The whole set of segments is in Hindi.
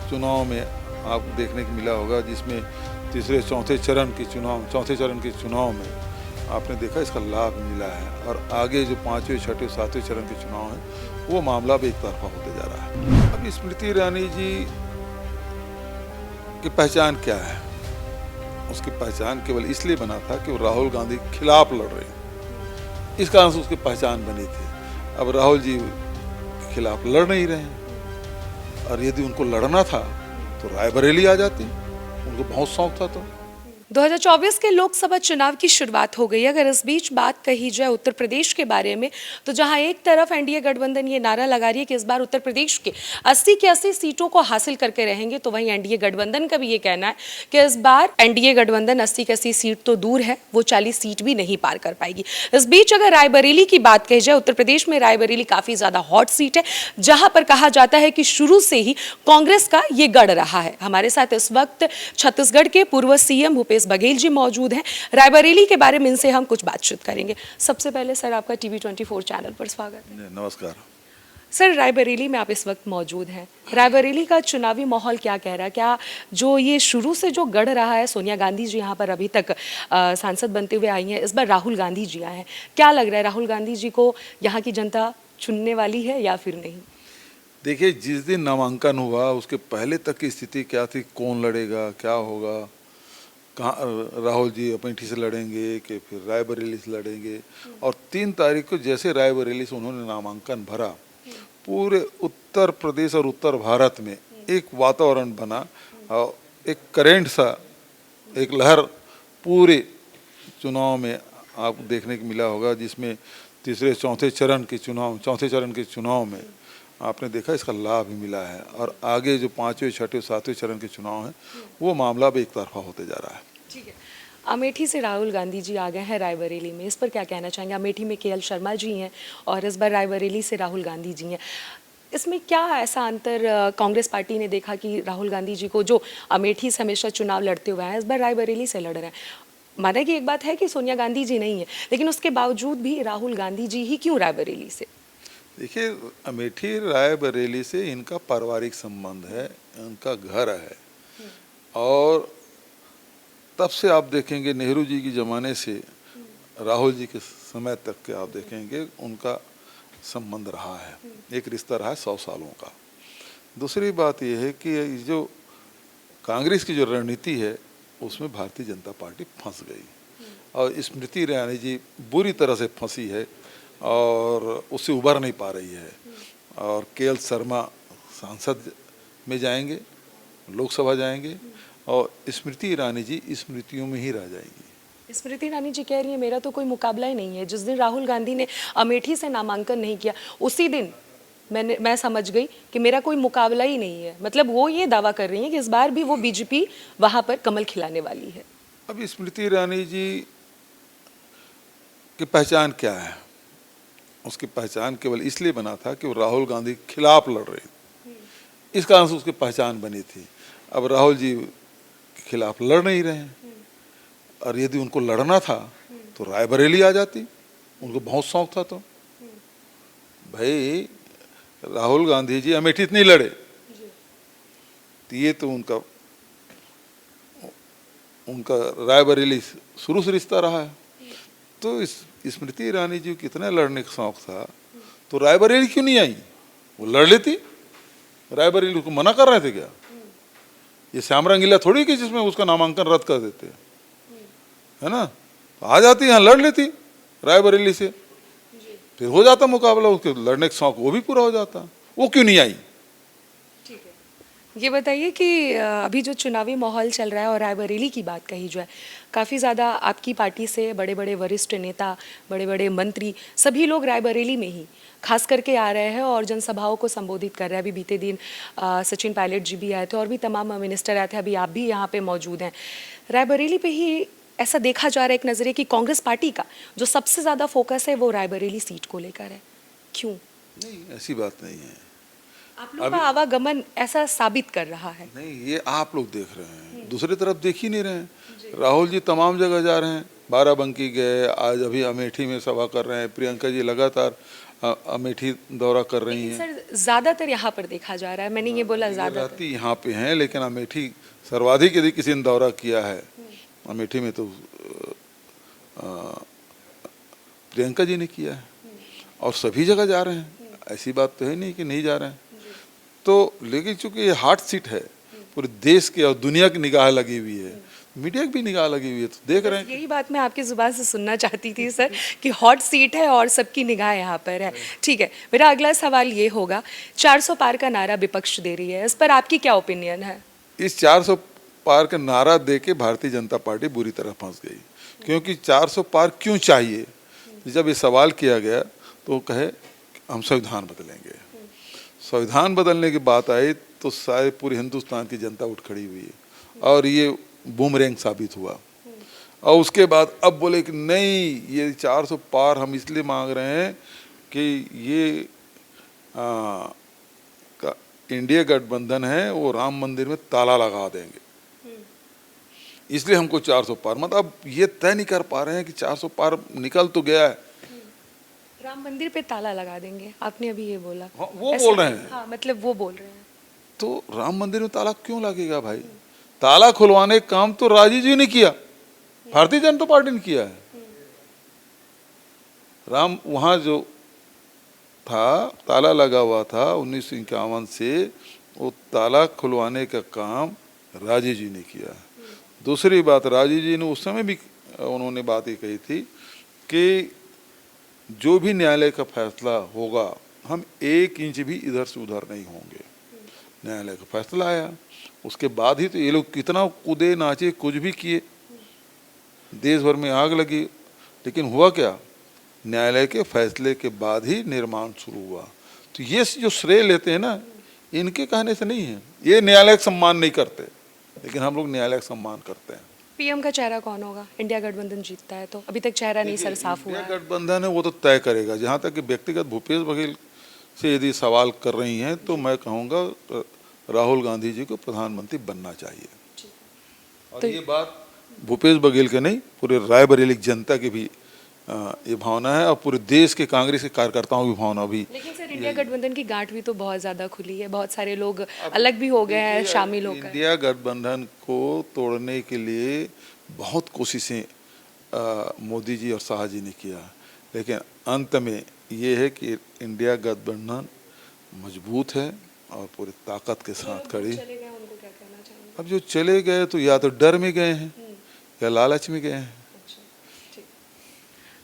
चुनाव में आपको देखने को मिला होगा, जिसमें चौथे चरण के चुनाव में आपने देखा इसका लाभ मिला है। और आगे जो 5वें, 6वें, 7वें चरण के चुनाव हैं वो मामला भी एक तरफा होते जा रहा है। अब स्मृति ईरानी जी की पहचान क्या है? उसकी पहचान केवल इसलिए बना था कि वो राहुल गांधी के खिलाफ लड़ रही, इस कारण से उसकी पहचान बनी थी। अब राहुल जी के खिलाफ लड़ नहीं रहे हैं, और यदि उनको लड़ना था तो रायबरेली आ जाती, उनको बहुत शौक था। तो 2024 के लोकसभा चुनाव की शुरुआत हो गई। अगर इस बीच बात कही जाए उत्तर प्रदेश के बारे में, तो जहां एक तरफ एनडीए गठबंधन ये नारा लगा रही है कि इस बार उत्तर प्रदेश के 80 की 80 सीटों को हासिल करके रहेंगे, तो वहीं एनडीए गठबंधन का भी ये कहना है कि इस बार एनडीए गठबंधन 80 की 80 सीट तो दूर है, वो 40 सीट भी नहीं पार कर पाएगी। इस बीच अगर रायबरेली की बात कही जाए, उत्तर प्रदेश में रायबरेली काफी ज्यादा हॉट सीट है, जहां पर कहा जाता है कि शुरू से ही कांग्रेस का ये गढ़ रहा है। हमारे साथ इस वक्त छत्तीसगढ़ के पूर्व सीएम भूपेश बघेल जी मौजूद हैं। रायबरेली के बारे में इनसे हम कुछ बातचीत करेंगे। सबसे पहले सर, आपका टीवी 24 चैनल पर स्वागत है। नमस्कार सर, रायबरेली में आप इस वक्त मौजूद हैं। रायबरेली का चुनावी माहौल क्या कह रहा है? क्या जो ये शुरू से जो गढ़ रहा है, सोनिया गांधी जी यहाँ पर अभी तक सांसद बनते हुए आई हैं, इस बार राहुल गांधी जी आए हैं, क्या लग रहा है राहुल गांधी जी को यहाँ की जनता चुनने वाली है या फिर नहीं? देखिए, जिस दिन नामांकन हुआ उसके पहले तक की स्थिति क्या थी, कौन लड़ेगा, क्या होगा, कहाँ राहुल जी अमेठी से लड़ेंगे कि फिर रायबरेली से लड़ेंगे। और 3 तारीख को जैसे रायबरेली से उन्होंने नामांकन भरा, पूरे उत्तर प्रदेश और उत्तर भारत में एक वातावरण बना, और एक करेंट सा, एक लहर पूरे चुनाव में आपको देखने को मिला होगा, जिसमें चौथे चरण के चुनाव में आपने देखा इसका लाभ भी मिला है। और आगे जो 5वें, 6वें, 7वें चरण के चुनाव हैं वो मामला भी एक तरफा होते जा रहा है। ठीक है, अमेठी से राहुल गांधी जी आ गए हैं रायबरेली में, इस पर क्या कहना चाहेंगे? अमेठी में केएल शर्मा जी हैं और इस बार रायबरेली से राहुल गांधी जी हैं। इसमें क्या ऐसा अंतर कांग्रेस पार्टी ने देखा कि राहुल गांधी जी को, जो अमेठी से हमेशा चुनाव लड़ते हुए हैं, इस बार रायबरेली से लड़ रहे हैं? माना कि एक बात है कि सोनिया गांधी जी नहीं है, लेकिन उसके बावजूद भी राहुल गांधी जी ही क्यों रायबरेली से? देखिए, अमेठी रायबरेली से इनका पारिवारिक संबंध है, इनका घर है। और तब से आप देखेंगे नेहरू जी के ज़माने से राहुल जी के समय तक के आप देखेंगे उनका संबंध रहा है, एक रिश्ता रहा है 100 सालों का। दूसरी बात यह है कि जो कांग्रेस की जो रणनीति है उसमें भारतीय जनता पार्टी फंस गई, और स्मृति ईरानी जी बुरी तरह से फंसी है और उससे उबर नहीं पा रही है। और केएल शर्मा सांसद में जाएंगे, लोकसभा जाएंगे, और स्मृति ईरानी जी स्मृतियों में ही रह जाएंगी। स्मृति ईरानी जी कह रही है मेरा तो कोई मुकाबला ही नहीं है। जिस दिन राहुल गांधी ने अमेठी से नामांकन नहीं किया, उसी दिन मैं समझ गई कि मेरा कोई मुकाबला ही नहीं है। मतलब वो ये दावा कर रही हैं कि इस बार भी वो बीजेपी वहां पर कमल खिलाने वाली है। अब स्मृति ईरानी जी की पहचान क्या है? उसकी पहचान केवल इसलिए बना था कि वो राहुल गांधी के खिलाफ लड़ रही, इस कारण से उसकी पहचान बनी थी। अब राहुल जी के खिलाफ लड़ नहीं रहे हैं, और यदि उनको लड़ना था तो रायबरेली आ जाती, उनको बहुत शौक था। तो भाई राहुल गांधी जी अमेठी नहीं लड़े, तो ये तो उनका रायबरेली शुरू से रिश्ता रहा है। तो स्मृति ईरानी जी कितने लड़ने का शौक था, तो रायबरेली क्यों नहीं आई? वो लड़ लेती। रायबरेली को मना कर रहे थे क्या? ये श्याम रंगीला थोड़ी कि जिसमें उसका नामांकन रद्द कर देते, है ना? तो आ जाती, यहाँ लड़ लेती रायबरेली से, फिर हो जाता मुकाबला, उसके लड़ने का शौक वो भी पूरा हो जाता। वो क्यों नहीं आई? ठीक है, ये बताइए कि अभी जो चुनावी माहौल चल रहा है और रायबरेली की बात कही जाए, काफ़ी ज़्यादा आपकी पार्टी से बड़े बड़े वरिष्ठ नेता, बड़े बड़े मंत्री, सभी लोग रायबरेली में ही खास करके आ रहे हैं और जनसभाओं को संबोधित कर रहे हैं। अभी बीते दिन सचिन पायलट जी भी आए थे और भी तमाम मिनिस्टर आए थे, अभी आप भी यहाँ पे मौजूद हैं। रायबरेली पे ही ऐसा देखा जा रहा है एक नज़रिए कि कांग्रेस पार्टी का जो सबसे ज़्यादा फोकस है वो रायबरेली सीट को लेकर है। क्यों? नहीं, ऐसी बात नहीं है। आप लोग का आवागमन ऐसा साबित कर रहा है। नहीं, ये आप लोग देख रहे हैं, दूसरी तरफ देख ही नहीं रहे हैं। राहुल जी तमाम जगह जा रहे हैं, बाराबंकी गए, आज अभी अमेठी में सभा कर रहे हैं, प्रियंका जी लगातार अमेठी दौरा कर रही हैं। सर ज्यादातर यहाँ पर देखा जा रहा है, मैंने ये बोला ज्यादातर। रहती यहाँ पे हैं, लेकिन अमेठी सर्वाधिक यदि किसी ने दौरा किया है अमेठी में तो प्रियंका जी ने किया है, और सभी जगह जा रहे हैं, ऐसी बात तो है नहीं कि नहीं जा रहे हैं। तो लेकिन चूंकि ये हॉट सीट है, पूरे देश की और दुनिया की निगाह लगी हुई है, मीडिया की भी निगाह लगी हुई है, तो देख रहे हैं। यही बात मैं आपकी जुबान से सुनना चाहती थी सर कि हॉट सीट है और सबकी निगाह यहाँ पर है। ठीक है, मेरा अगला सवाल ये होगा, 400 पार का नारा विपक्ष दे रही है, इस पर आपकी क्या ओपिनियन है? इस 400 पार का नारा दे के भारतीय जनता पार्टी बुरी तरह फंस गई, क्योंकि 400 पार क्यों चाहिए? जब ये सवाल किया गया तो वो कहे हम संविधान बदलेंगे। संविधान बदलने की बात आई तो सारे पूरे हिंदुस्तान की जनता उठ खड़ी हुई है, और ये बूमरैंग साबित हुआ। और उसके बाद अब बोले कि नहीं, ये 400 पार हम इसलिए मांग रहे हैं कि ये इंडिया गठबंधन है वो राम मंदिर में ताला लगा देंगे, इसलिए हमको 400 पार। मतलब ये तय नहीं कर पा रहे हैं कि 400 पार निकल तो गया है, राम मंदिर पे ताला लगा देंगे, आपने अभी ये बोला। हाँ, वो बोल रहे हैं। हाँ, मतलब वो बोल रहे हैं। तो राम मंदिर में ताला क्यों लगेगा भाई? ताला खुलवाने का काम तो राजीव जी ने किया, भारतीय जनता पार्टी ने किया है। राम वहां जो था, ताला लगा हुआ था 1951 से, वो ताला खुलवाने का काम राजीव जी ने किया। दूसरी बात, राजीव जी ने उस समय भी उन्होंने बात ये कही थी कि जो भी न्यायालय का फैसला होगा हम 1 इंच भी इधर से उधर नहीं होंगे। न्यायालय का फैसला आया, उसके बाद ही तो ये लोग कितना कूदे नाचे, कुछ भी किए, देश भर में आग लगी, लेकिन हुआ क्या? न्यायालय के फैसले के बाद ही निर्माण शुरू हुआ। तो ये जो श्रेय लेते हैं ना, इनके कहने से नहीं है। ये न्यायालय का सम्मान नहीं करते, लेकिन हम लोग न्यायालय का सम्मान करते हैं। पीएम का चेहरा कौन होगा? इंडिया गठबंधन जीतता है तो अभी तक चेहरा नहीं सर साफ हुआ है। इंडिया गठबंधन है वो तो तय करेगा। जहाँ तक कि व्यक्तिगत भूपेश बघेल से यदि सवाल कर रही हैं तो मैं कहूँगा राहुल गांधी जी को प्रधानमंत्री बनना चाहिए। और ये बात भूपेश बघेल के नहीं, पूरे रायबरेली जनता की भी ये भावना है, और पूरे देश के कांग्रेस के कार्यकर्ताओं की भावना भी। लेकिन सर इंडिया गठबंधन की गांठ भी तो बहुत ज्यादा खुली है, बहुत सारे लोग अलग भी हो गए हैं शामिल होकर। इंडिया गठबंधन को तोड़ने के लिए बहुत कोशिशें मोदी जी और शाह जी ने किया, लेकिन अंत में ये है कि इंडिया गठबंधन मजबूत है और पूरी ताकत के साथ खड़ी। अब जो चले गए तो या तो डर में गए हैं या लालच में गए हैं।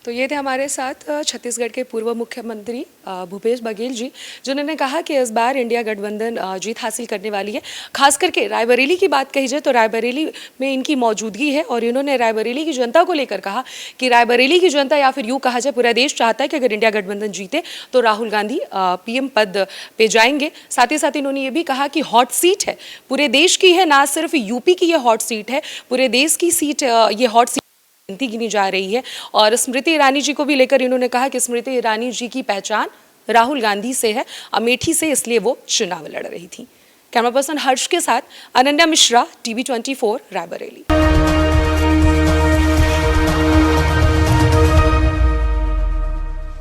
तो ये थे हमारे साथ छत्तीसगढ़ के पूर्व मुख्यमंत्री भूपेश बघेल जी, जिन्होंने कहा कि इस बार इंडिया गठबंधन जीत हासिल करने वाली है। खास करके रायबरेली की बात कही जाए तो रायबरेली में इनकी मौजूदगी है, और इन्होंने रायबरेली की जनता को लेकर कहा कि रायबरेली की जनता, या फिर यूँ कहा जाए पूरा देश चाहता है कि अगर इंडिया गठबंधन जीते तो राहुल गांधी पीएम पद पे जाएंगे। साथ ही साथ इन्होंने ये भी कहा कि हॉट सीट है, पूरे देश की है, ना सिर्फ यूपी की ये हॉट सीट है, पूरे देश की सीट ये हॉट सीट गिनती गिनी जा रही है। और स्मृति ईरानी जी को भी लेकर इन्होंने कहा कि स्मृति ईरानी जी की पहचान राहुल गांधी से है, अमेठी से, इसलिए वो चुनाव लड़ रही थी। कैमरा पर्सन हर्ष के साथ अनन्या मिश्रा, TV 24 रायबरेली।